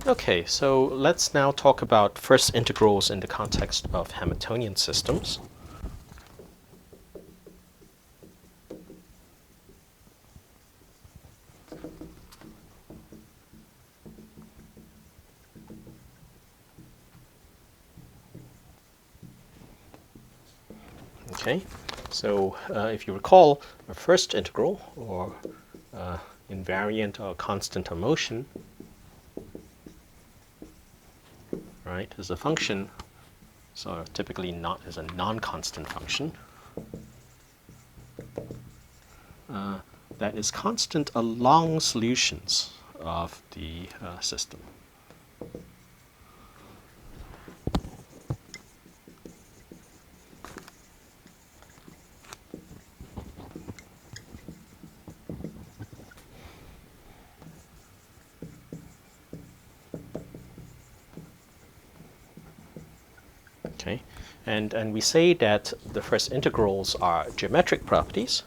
Okay, so let's now talk about first integrals in the context of Hamiltonian systems. Okay, so if you recall, a first integral, or invariant or constant of motion, right, is a function, so typically not as a non-constant function, that is constant along solutions of the system. Okay, and we say that the first integrals are geometric properties.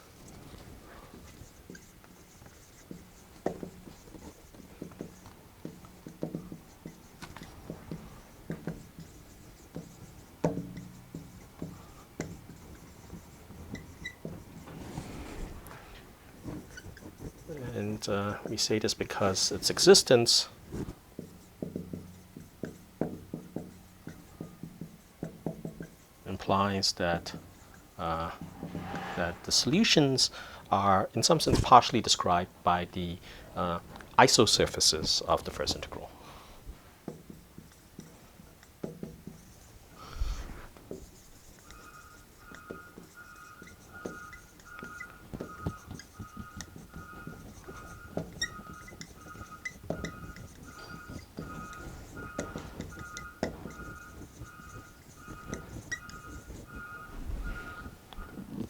And we say this because its existence implies that that the solutions are, in some sense, partially described by the isosurfaces of the first integral.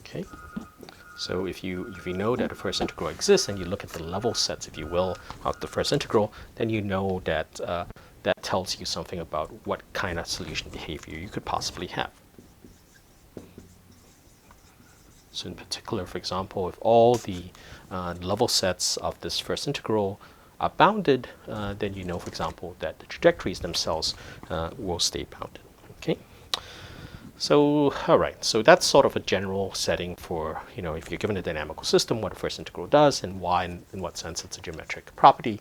Okay, so if you know that a first integral exists and you look at the level sets, if you will, of the first integral, then you know that that tells you something about what kind of solution behavior you could possibly have. So in particular, for example, if all the level sets of this first integral are bounded, then you know, for example, that the trajectories themselves will stay bounded. Okay. So, all right, so that's sort of a general setting for, if you're given a dynamical system, what a first integral does and why, in what sense it's a geometric property.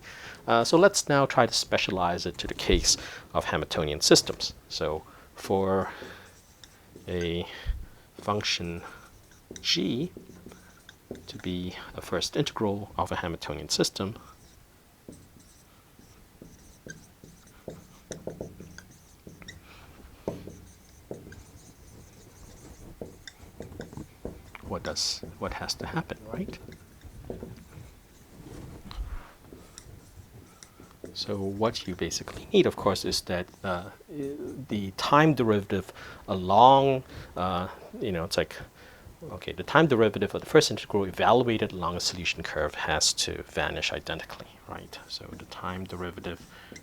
So let's now try to specialize it to the case of Hamiltonian systems. So for a function g to be a first integral of a Hamiltonian system, what has to happen, right? So what you basically need, of course, is that the time derivative along, it's like, okay, the time derivative of the first integral evaluated along a solution curve has to vanish identically, right? So the time derivative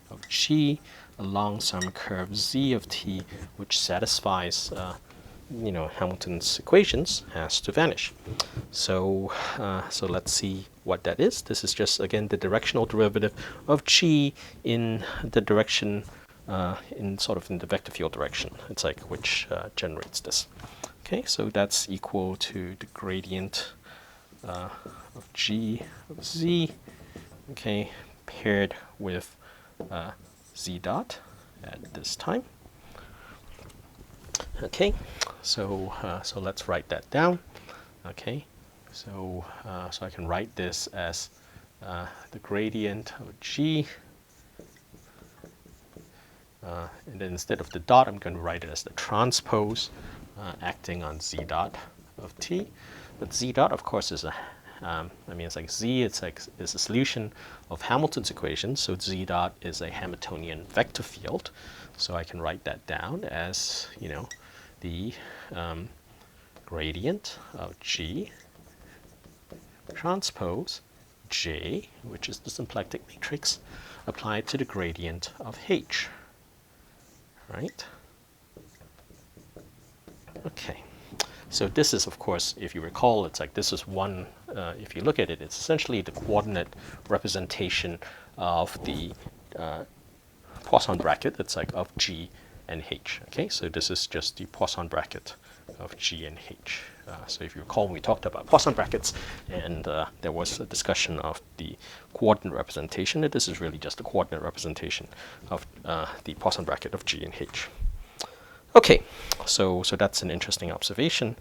of g along some curve z of t, which satisfies Hamilton's equations, has to vanish. So so let's see what that is. This is just, again, the directional derivative of g in the direction, in the vector field direction. It's like which generates this. Okay, so that's equal to the gradient of g of z, okay, paired with z dot at this time. Okay, so so let's write that down. Okay, so so I can write this as the gradient of g, and then instead of the dot, I'm going to write it as the transpose acting on z dot of t. But z dot, of course, is a it's like z. It's a solution of Hamilton's equation. So z dot is a Hamiltonian vector field. So I can write that down as the gradient of g transpose j, which is the symplectic matrix, applied to the gradient of h. Right? Okay. So this is, of course, if you recall, it's like this is one, if you look at it, it's essentially the coordinate representation of the Poisson bracket, it's like of G and H. Okay, so this is just the Poisson bracket of G and H. So if you recall, when we talked about Poisson brackets, and there was a discussion of the coordinate representation, and this is really just the coordinate representation of the Poisson bracket of G and H. Okay, so that's an interesting observation.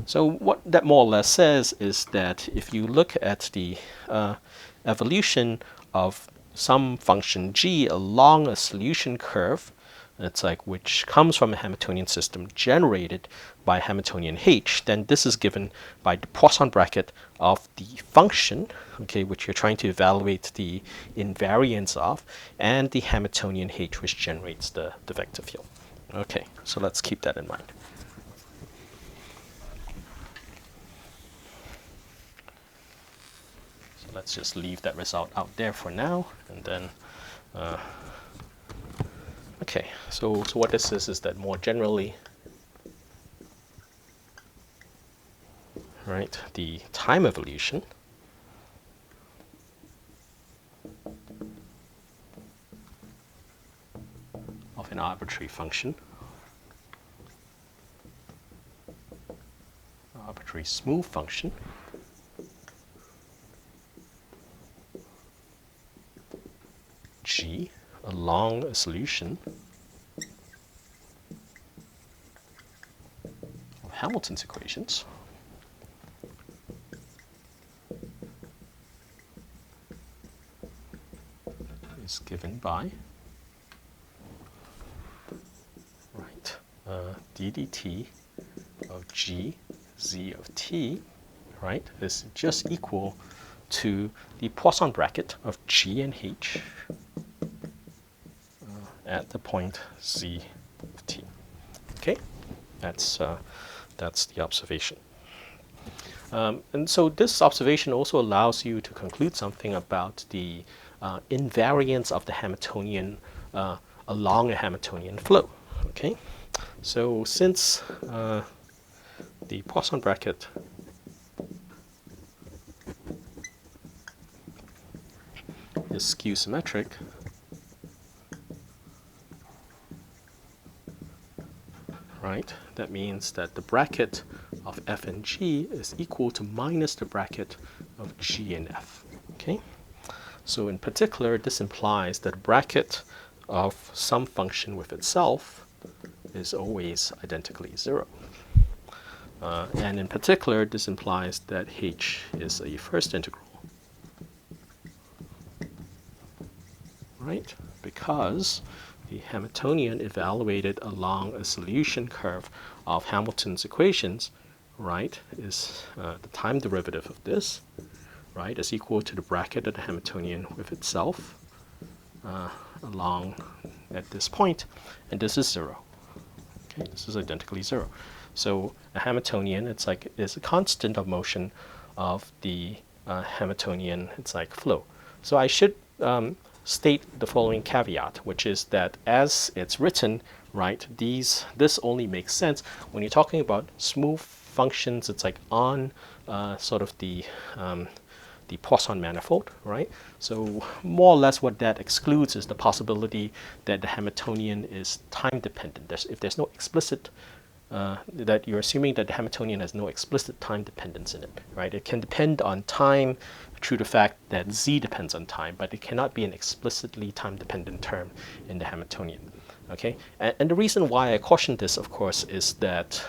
So what that more or less says is that if you look at the evolution of some function g along a solution curve, it's like which comes from a Hamiltonian system generated by Hamiltonian H, then this is given by the Poisson bracket of the function, okay, which you're trying to evaluate the invariance of, and the Hamiltonian H, which generates the vector field. Okay, so let's keep that in mind. So let's just leave that result out there for now, and then okay, so what this is that more generally, right, the time evolution of an arbitrary function, arbitrary smooth function, g along a solution of Hamilton's equations is given by d dt of g z of t, right, is just equal to the Poisson bracket of g and h at the point z of t. Okay, that's the observation. And so this observation also allows you to conclude something about the invariance of the Hamiltonian along a Hamiltonian flow. Okay, so since the Poisson bracket is skew symmetric, right, that means that the bracket of f and g is equal to minus the bracket of g and f. Okay, so in particular, this implies that the bracket of some function with itself is always identically 0. And in particular, this implies that h is a first integral, right? Because the Hamiltonian evaluated along a solution curve of Hamilton's equations, right, is the time derivative of this, right, is equal to the bracket of the Hamiltonian with itself along at this point, and this is 0. Okay, this is identically 0. So a Hamiltonian, it's like is a constant of motion of the Hamiltonian, it's like flow. So I should state the following caveat, which is that as it's written, right, this only makes sense when you're talking about smooth functions. It's like on sort of the Poisson manifold, right? So more or less what that excludes is the possibility that the Hamiltonian is time dependent. If there's no explicit that you're assuming that the Hamiltonian has no explicit time dependence in it, right? It can depend on time through the fact that z depends on time, but it cannot be an explicitly time-dependent term in the Hamiltonian, okay? And the reason why I caution this, of course, is that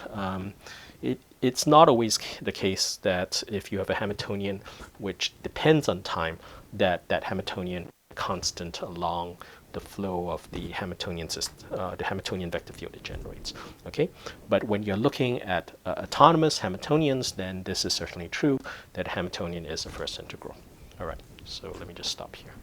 it's not always the case that if you have a Hamiltonian which depends on time, that Hamiltonian constant along the flow of the Hamiltonian system, the Hamiltonian vector field it generates. Okay, but when you're looking at autonomous Hamiltonians, then this is certainly true that Hamiltonian is a first integral. All right, so let me just stop here.